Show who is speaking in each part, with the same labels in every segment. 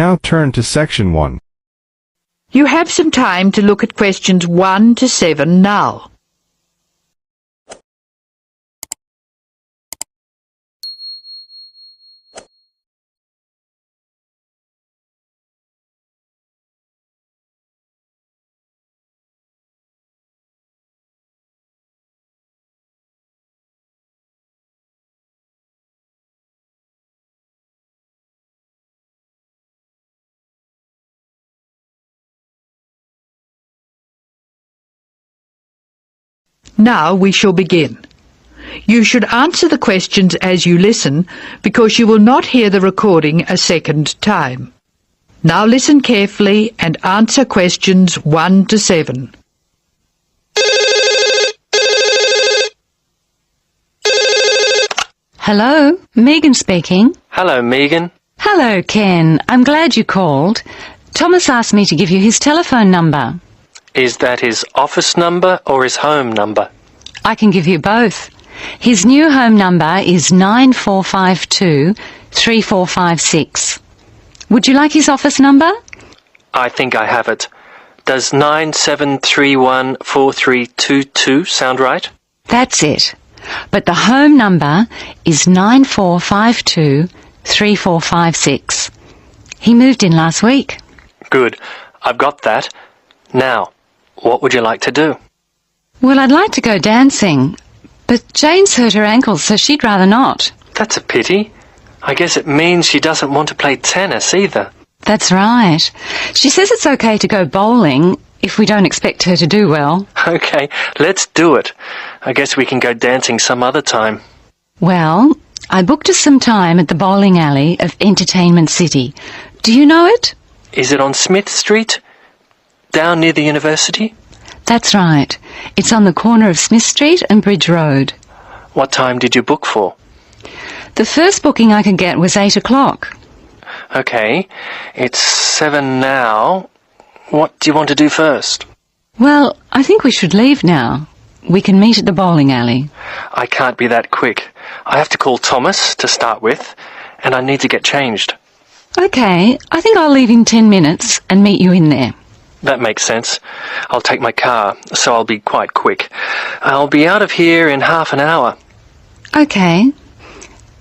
Speaker 1: Now turn to section 1.
Speaker 2: You have some time to look at questions 1 to 7 now. Now we shall begin. You should answer the questions as you listen, because you will not hear the recording a second time. Now listen carefully and answer questions 1 to 7.
Speaker 3: Hello, Megan speaking.
Speaker 4: Hello, Megan.
Speaker 3: Hello, Ken. I'm glad you called. Thomas asked me to give you his telephone number.
Speaker 4: Is that his office number or his home number?
Speaker 3: I can give you both. His new home number is 9452 3456. Would you like his office number?
Speaker 4: I think I have it. Does 97314322 sound right?
Speaker 3: That's it. But the home number is 9452 3456. He moved in last week.
Speaker 4: Good. I've got that. Now, what would you like to do?
Speaker 3: Well, I'd like to go dancing, but Jane's hurt her ankle, so she'd rather not.
Speaker 4: That's a pity. I guess it means she doesn't want to play tennis either.
Speaker 3: That's right. She says it's okay to go bowling if we don't expect her to do well.
Speaker 4: Okay, let's do it. I guess we can go dancing some other time.
Speaker 3: Well, I booked us some time at the bowling alley of Entertainment City. Do you know it?
Speaker 4: Is it on Smith Street? Down near the university?
Speaker 3: That's right. It's on the corner of Smith Street and Bridge Road.
Speaker 4: What time did you book for?
Speaker 3: The first booking I could get was 8 o'clock.
Speaker 4: Okay, it's 7 now. What do you want to do first?
Speaker 3: Well, I think we should leave now. We can meet at the bowling alley.
Speaker 4: I can't be that quick. I have to call Thomas to start with, and I need to get changed.
Speaker 3: Okay, I think I'll leave in 10 minutes and meet you in there.
Speaker 4: That makes sense. I'll take my car, so I'll be quite quick. I'll be out of here in half an hour.
Speaker 3: Okay.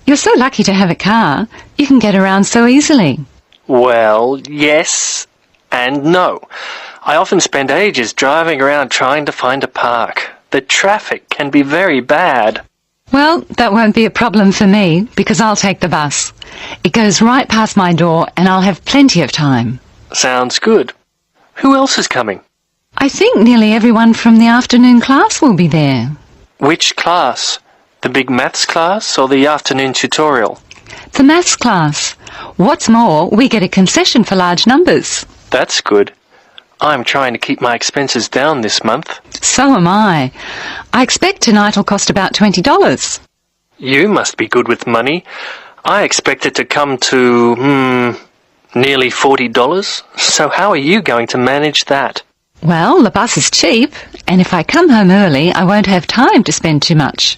Speaker 3: You're so lucky to have a car. You can get around so easily.
Speaker 4: Well, yes and no. I often spend ages driving around trying to find a park. The traffic can be very bad.
Speaker 3: Well, that won't be a problem for me, because I'll take the bus. It goes right past my door, and I'll have plenty of time.
Speaker 4: Sounds good. Who else is coming?
Speaker 3: I think nearly everyone from the afternoon class will be there.
Speaker 4: Which class? The big maths class or the afternoon tutorial?
Speaker 3: The maths class. What's more, we get a concession for large numbers.
Speaker 4: That's good. I'm trying to keep my expenses down this month.
Speaker 3: So am I. I expect tonight will cost about $20.
Speaker 4: You must be good with money. I expect it to come to, nearly $40. So how are you going to manage that?
Speaker 3: Well, the bus is cheap, and if I come home early, I won't have time to spend too much.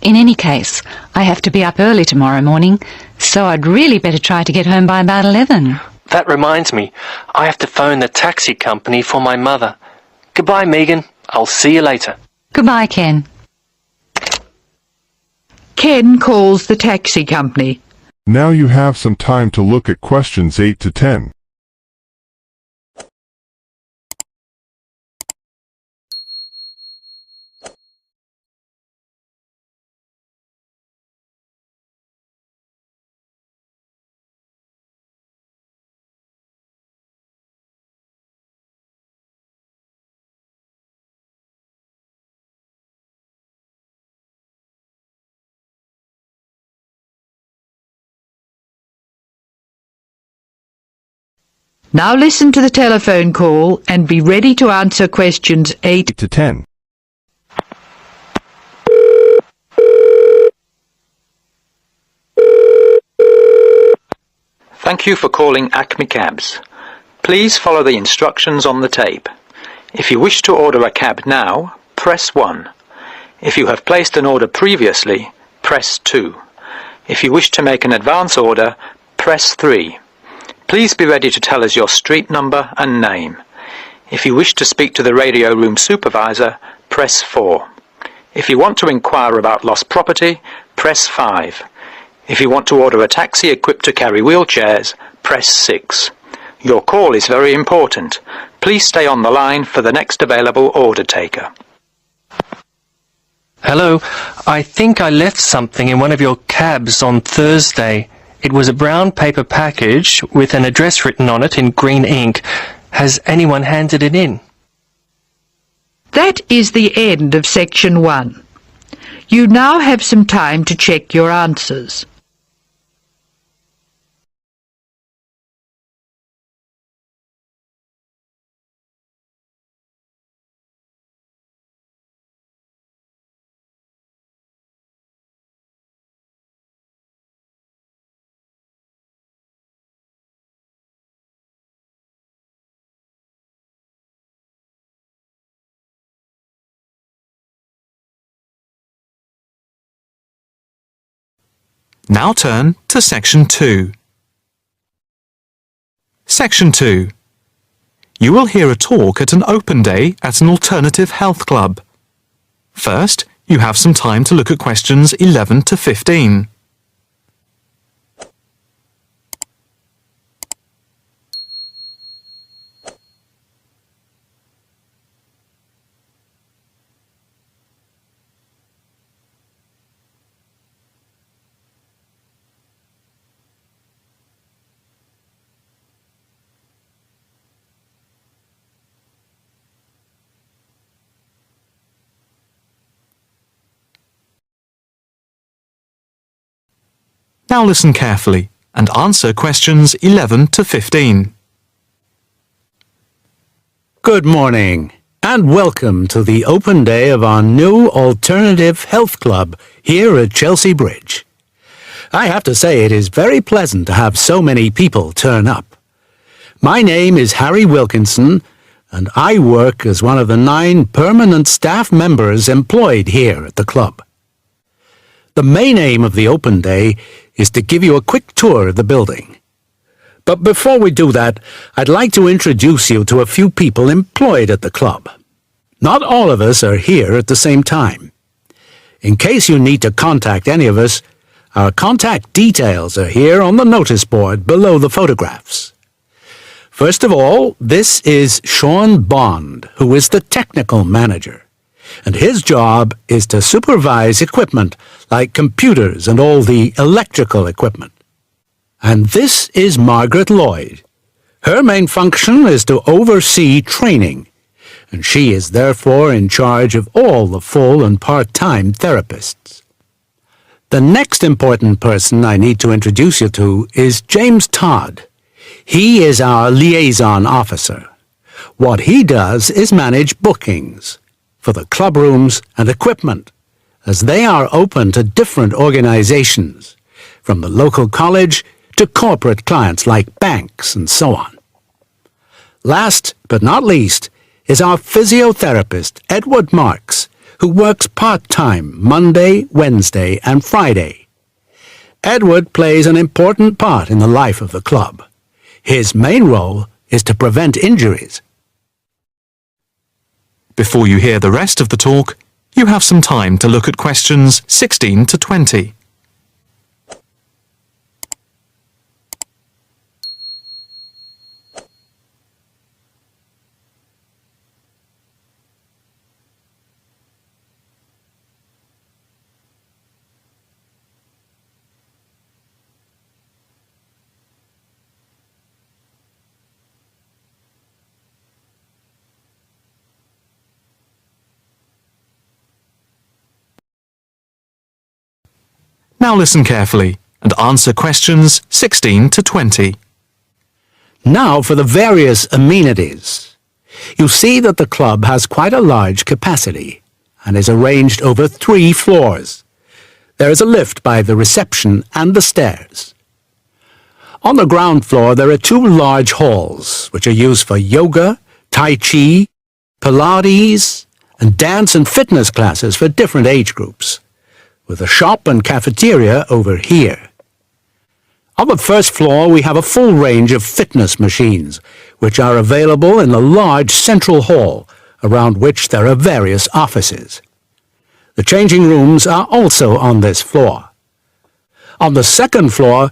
Speaker 3: In any case, I have to be up early tomorrow morning, so I'd really better try to get home by about 11.
Speaker 4: That reminds me, I have to phone the taxi company for my mother. Goodbye, Megan. I'll see you later.
Speaker 3: Goodbye, Ken.
Speaker 2: Ken calls the taxi company.
Speaker 1: Now you have some time to look at questions 8 to 10.
Speaker 2: Now listen to the telephone call and be ready to answer questions 8
Speaker 1: to 10.
Speaker 5: Thank you for calling Acme Cabs. Please follow the instructions on the tape. If you wish to order a cab now, press 1. If you have placed an order previously, press 2. If you wish to make an advance order, press 3. Please be ready to tell us your street number and name. If you wish to speak to the radio room supervisor, press 4. If you want to inquire about lost property, press 5. If you want to order a taxi equipped to carry wheelchairs, press 6. Your call is very important. Please stay on the line for the next available order taker.
Speaker 4: Hello, I think I left something in one of your cabs on Thursday. It was a brown paper package with an address written on it in green ink. Has anyone handed it in?
Speaker 2: That is the end of section 1. You now have some time to check your answers.
Speaker 6: Now turn to Section 2. Section 2. You will hear a talk at an open day at an alternative health club. First, you have some time to look at questions 11 to 15. Now listen carefully and answer questions 11 to 15.
Speaker 7: Good morning and welcome to the open day of our new alternative health club here at Chelsea Bridge. I have to say it is very pleasant to have so many people turn up. My name is Harry Wilkinson and I work as one of the 9 permanent staff members employed here at the club. The main aim of the open day is to give you a quick tour of the building. But before we do that, I'd like to introduce you to a few people employed at the club. Not all of us are here at the same time. In case you need to contact any of us, our contact details are here on the notice board below the photographs. First of all, this is Sean Bond, who is the technical manager. And his job is to supervise equipment like computers and all the electrical equipment. And this is Margaret Lloyd. Her main function is to oversee training, and she is therefore in charge of all the full and part-time therapists. The next important person I need to introduce you to is James Todd. He is our liaison officer. What he does is manage bookings for the club rooms and equipment, as they are open to different organizations, from the local college to corporate clients like banks and so on. Last but not least is our physiotherapist, Edward Marks, who works part-time Monday, Wednesday and Friday. Edward plays an important part in the life of the club. His main role is to prevent injuries.
Speaker 6: Before you hear the rest of the talk, you have some time to look at questions 16 to 20. Now listen carefully and answer questions 16 to 20.
Speaker 7: Now for the various amenities. You see that the club has quite a large capacity and is arranged over 3 floors. There is a lift by the reception and the stairs. On the ground floor there are 2 large halls which are used for yoga, tai chi, Pilates, and dance and fitness classes for different age groups, with a shop and cafeteria over here. On the first floor, we have a full range of fitness machines, which are available in the large central hall, around which there are various offices. The changing rooms are also on this floor. On the second floor,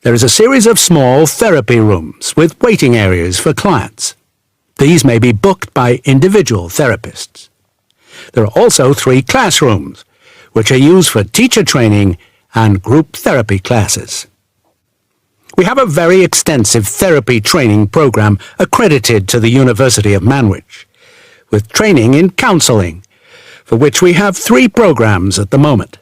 Speaker 7: there is a series of small therapy rooms with waiting areas for clients. These may be booked by individual therapists. There are also 3 classrooms, which are used for teacher training and group therapy classes. We have a very extensive therapy training program accredited to the University of Manwich, with training in counselling, for which we have 3 programs at the moment.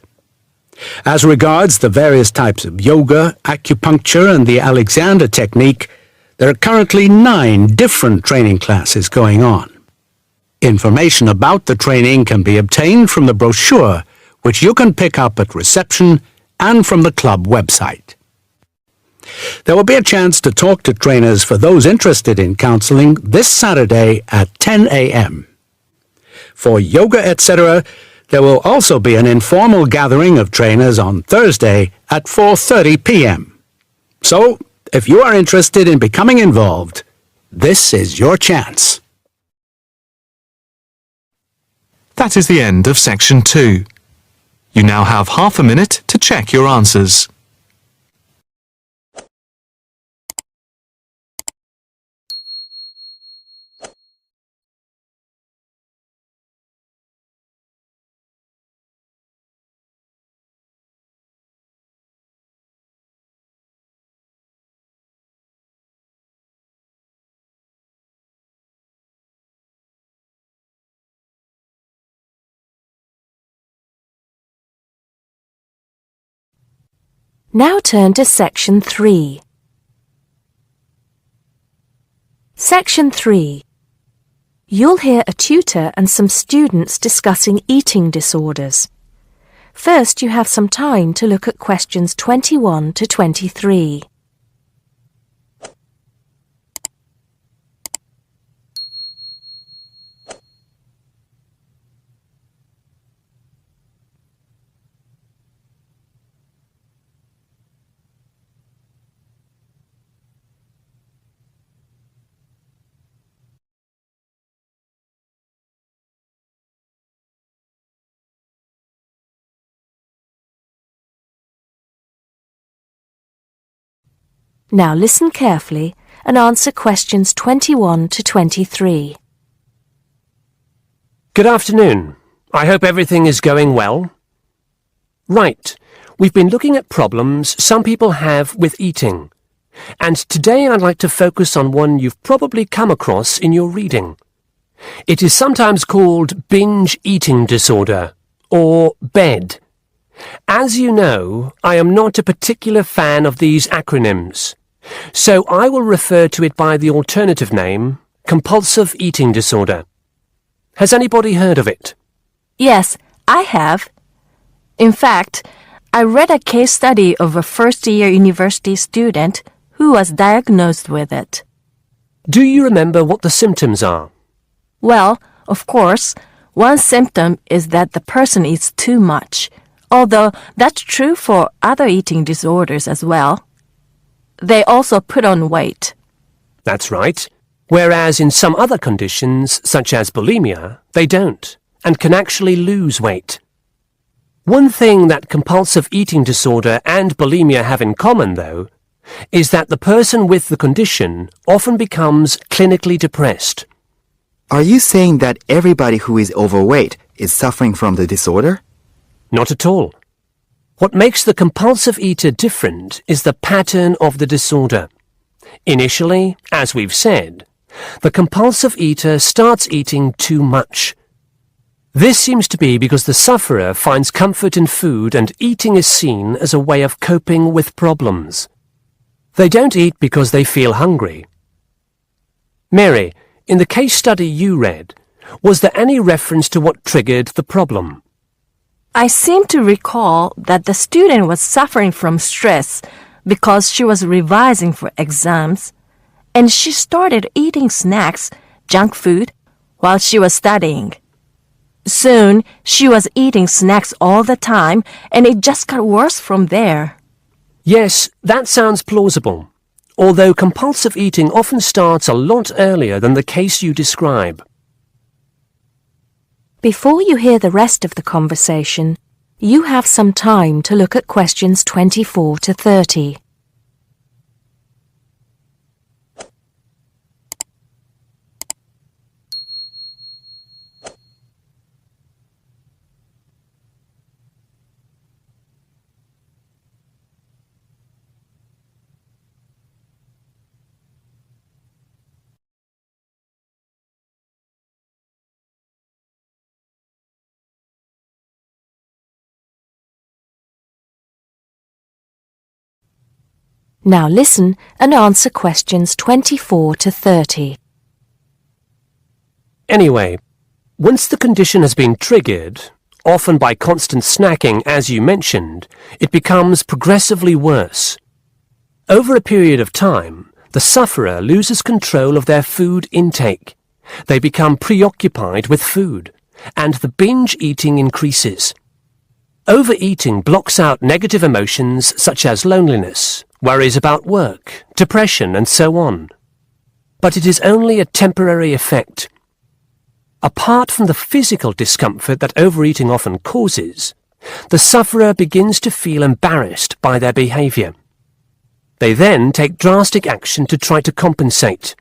Speaker 7: As regards the various types of yoga, acupuncture, and the Alexander technique, there are currently 9 different training classes going on. Information about the training can be obtained from the brochure, which you can pick up at reception and from the club website. There will be a chance to talk to trainers for those interested in counselling this Saturday at 10 a.m. For yoga, etc., there will also be an informal gathering of trainers on Thursday at 4:30 p.m. So, if you are interested in becoming involved, this is your chance.
Speaker 6: That is the end of section 2. You now have half a minute to check your answers.
Speaker 8: Now turn to Section 3. Section 3. You'll hear a tutor and some students discussing eating disorders. First, you have some time to look at questions 21 to 23. Now listen carefully and answer questions 21 to 23.
Speaker 9: Good afternoon. I hope everything is going well. Right, we've been looking at problems some people have with eating, and today I'd like to focus on one you've probably come across in your reading. It is sometimes called binge eating disorder, or BED. As you know, I am not a particular fan of these acronyms, so I will refer to it by the alternative name, compulsive eating disorder. Has anybody heard of it?
Speaker 8: Yes, I have. In fact, I read a case study of a first-year university student who was diagnosed with it.
Speaker 9: Do you remember what the symptoms are?
Speaker 8: Well, of course, one symptom is that the person eats too much, although that's true for other eating disorders as well. They also put on weight.
Speaker 9: That's right. Whereas in some other conditions, such as bulimia, they don't, and can actually lose weight. One thing that compulsive eating disorder and bulimia have in common, though, is that the person with the condition often becomes clinically depressed.
Speaker 10: Are you saying that everybody who is overweight is suffering from the disorder?
Speaker 9: Not at all. What makes the compulsive eater different is the pattern of the disorder. Initially, as we've said, the compulsive eater starts eating too much. This seems to be because the sufferer finds comfort in food and eating is seen as a way of coping with problems. They don't eat because they feel hungry. Mary, in the case study you read, was there any reference to what triggered the problem?
Speaker 8: I seem to recall that the student was suffering from stress because she was revising for exams, and she started eating snacks, junk food, while she was studying. Soon, she was eating snacks all the time, and it just got worse from there.
Speaker 9: Yes, that sounds plausible, although compulsive eating often starts a lot earlier than the case you describe.
Speaker 8: Before you hear the rest of the conversation, you have some time to look at questions 24 to 30. Now listen and answer questions 24 to 30.
Speaker 9: Anyway, once the condition has been triggered, often by constant snacking as you mentioned, it becomes progressively worse. Over a period of time, the sufferer loses control of their food intake. They become preoccupied with food, and the binge eating increases. Overeating blocks out negative emotions such as loneliness, worries about work, depression, and so on. But it is only a temporary effect. Apart from the physical discomfort that overeating often causes, the sufferer begins to feel embarrassed by their behavior. They then take drastic action to try to compensate.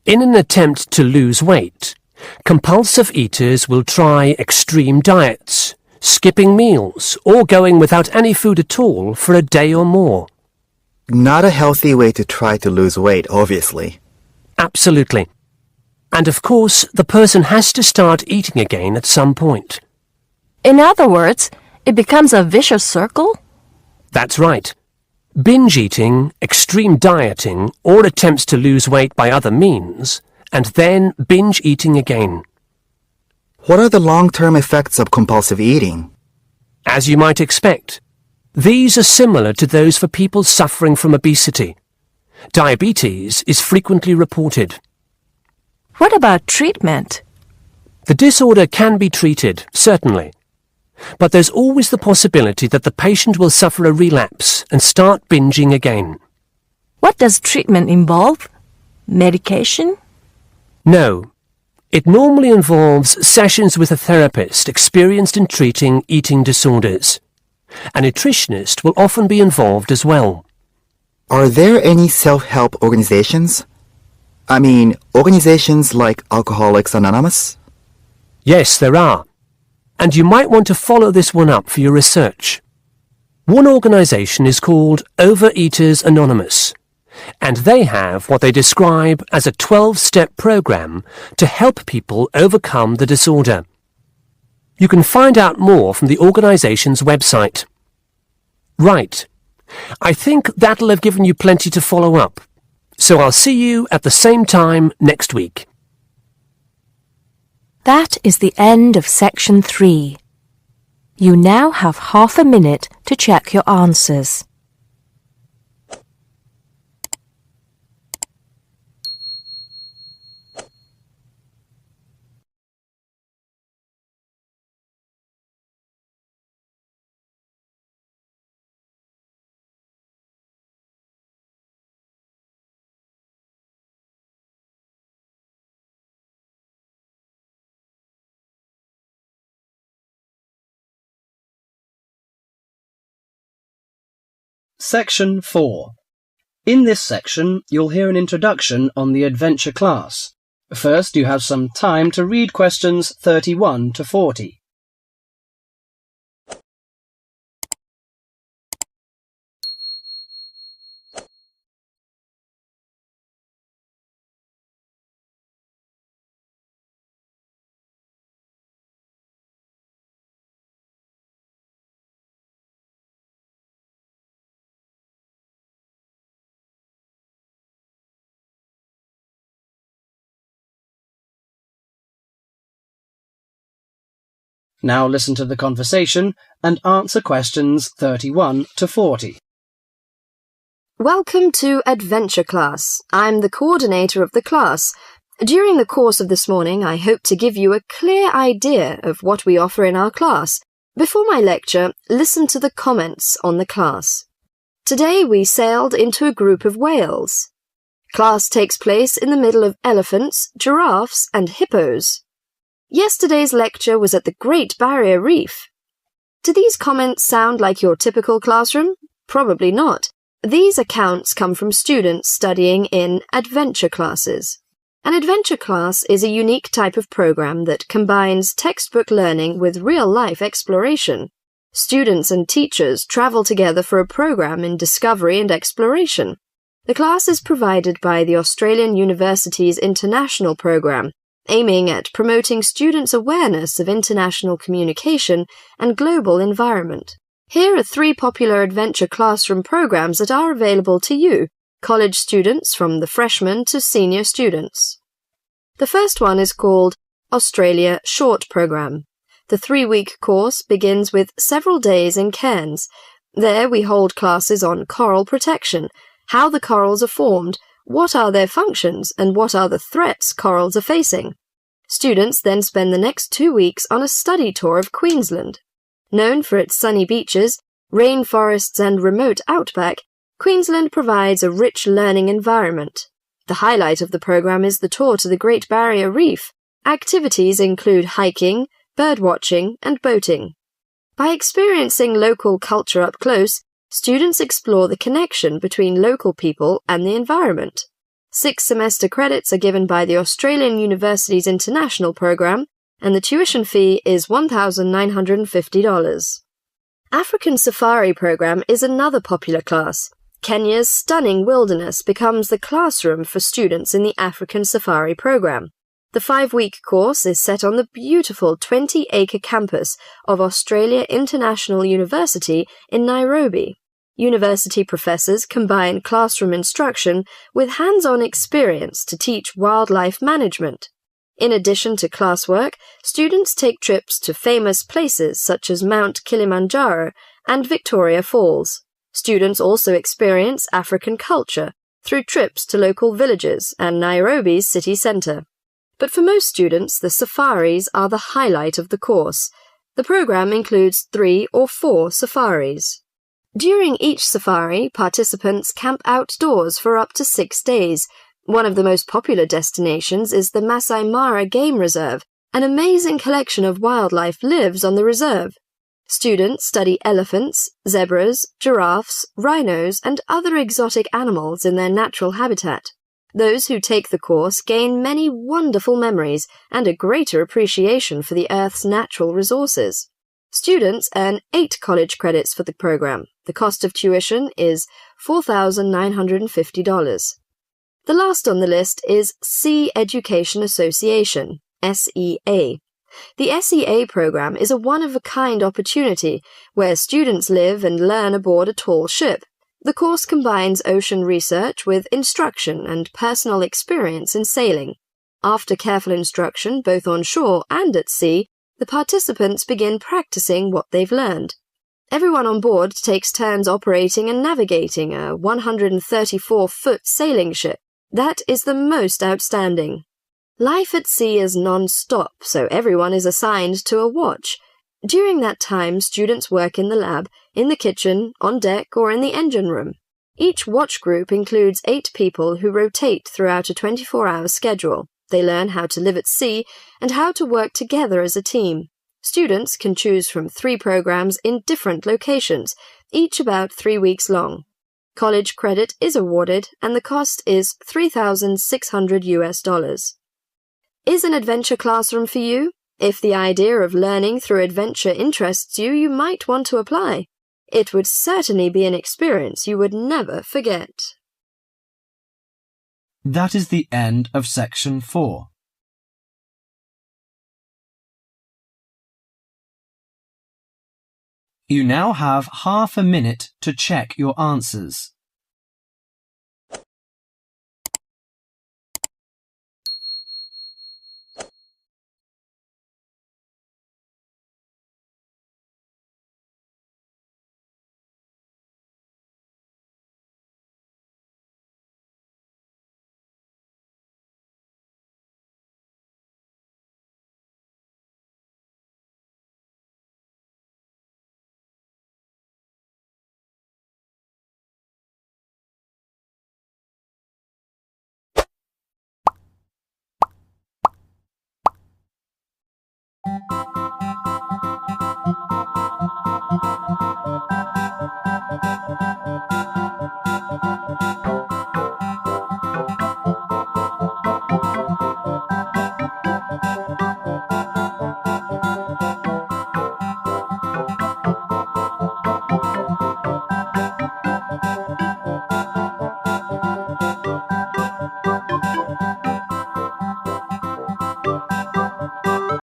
Speaker 9: In an attempt to lose weight, compulsive eaters will try extreme diets, skipping meals, or going without any food at all for a day or more.
Speaker 10: Not a healthy way to try to lose weight, obviously.
Speaker 9: Absolutely. And of course, the person has to start eating again at some point.
Speaker 8: In other words, it becomes a vicious circle?
Speaker 9: That's right. Binge eating, extreme dieting, or attempts to lose weight by other means, and then binge eating again.
Speaker 10: What are the long-term effects of compulsive eating?
Speaker 9: As you might expect, these are similar to those for people suffering from obesity. Diabetes is frequently reported.
Speaker 8: What about treatment?
Speaker 9: The disorder can be treated, certainly. But there's always the possibility that the patient will suffer a relapse and start binging again.
Speaker 8: What does treatment involve? Medication?
Speaker 9: No. It normally involves sessions with a therapist experienced in treating eating disorders. A nutritionist will often be involved as well.
Speaker 10: Are there any self-help organizations? I mean, organizations like Alcoholics Anonymous?
Speaker 9: Yes, there are. And you might want to follow this one up for your research. One organization is called Overeaters Anonymous, and they have what they describe as a 12-step program to help people overcome the disorder. You can find out more from the organization's website. Right. I think that'll have given you plenty to follow up. So I'll see you at the same time next week.
Speaker 8: That is the end of section 3. You now have half a minute to check your answers.
Speaker 11: Section 4. In this section, you'll hear an introduction on the adventure class. First, you have some time to read questions 31 to 40. Now listen to the conversation and answer questions 31 to 40.
Speaker 12: Welcome to Adventure Class. I'm the coordinator of the class. During the course of this morning, I hope to give you a clear idea of what we offer in our class. Before my lecture, listen to the comments on the class. Today we sailed into a group of whales. Class takes place in the middle of elephants, giraffes, and hippos. Yesterday's lecture was at the Great Barrier Reef. Do these comments sound like your typical classroom? Probably not. These accounts come from students studying in adventure classes. An adventure class is a unique type of program that combines textbook learning with real-life exploration. Students and teachers travel together for a program in discovery and exploration. The class is provided by the Australian University's International Program, aiming at promoting students' awareness of international communication and global environment. Here are 3 popular adventure classroom programs that are available to you, college students from the freshman to senior students. The first one is called Australia Short Program. The 3-week course begins with several days in Cairns. There we hold classes on coral protection, how the corals are formed, what are their functions, and what are the threats corals are facing. Students then spend the next 2 weeks on a study tour of Queensland. Known for its sunny beaches, rainforests, and remote outback, Queensland provides a rich learning environment. The highlight of the program is the tour to the Great Barrier Reef. Activities include hiking, birdwatching, and boating. By experiencing local culture up close, students explore the connection between local people and the environment. 6 semester credits are given by the Australian University's International Program, and the tuition fee is $1,950. African Safari Program is another popular class. Kenya's stunning wilderness becomes the classroom for students in the African Safari Program. The 5-week course is set on the beautiful 20-acre campus of Australia International University in Nairobi. University professors combine classroom instruction with hands-on experience to teach wildlife management. In addition to classwork, students take trips to famous places such as Mount Kilimanjaro and Victoria Falls. Students also experience African culture through trips to local villages and Nairobi's city centre. But for most students, the safaris are the highlight of the course. The program includes 3 or 4 safaris. During each safari, participants camp outdoors for up to 6 days. One of the most popular destinations is the Masai Mara Game Reserve. An amazing collection of wildlife lives on the reserve. Students study elephants, zebras, giraffes, rhinos, and other exotic animals in their natural habitat. Those who take the course gain many wonderful memories and a greater appreciation for the Earth's natural resources. Students earn 8 college credits for the program. The cost of tuition is $4,950. The last on the list is Sea Education Association, SEA. The SEA program is a one-of-a-kind opportunity where students live and learn aboard a tall ship. The course combines ocean research with instruction and personal experience in sailing. After careful instruction, both on shore and at sea, the participants begin practicing what they've learned. Everyone on board takes turns operating and navigating a 134-foot sailing ship. That is the most outstanding. Life at sea is non-stop, so everyone is assigned to a watch. During that time, students work in the lab, in the kitchen, on deck, or in the engine room. Each watch group includes 8 people who rotate throughout a 24-hour schedule. They learn how to live at sea and how to work together as a team. Students can choose from 3 programs in different locations, each about 3 weeks long. College credit is awarded, and the cost is $3,600. Is an adventure classroom for you? If the idea of learning through adventure interests you, you might want to apply. It would certainly be an experience you would never forget.
Speaker 11: That is the end of section 4. You now have half a minute to check your answers.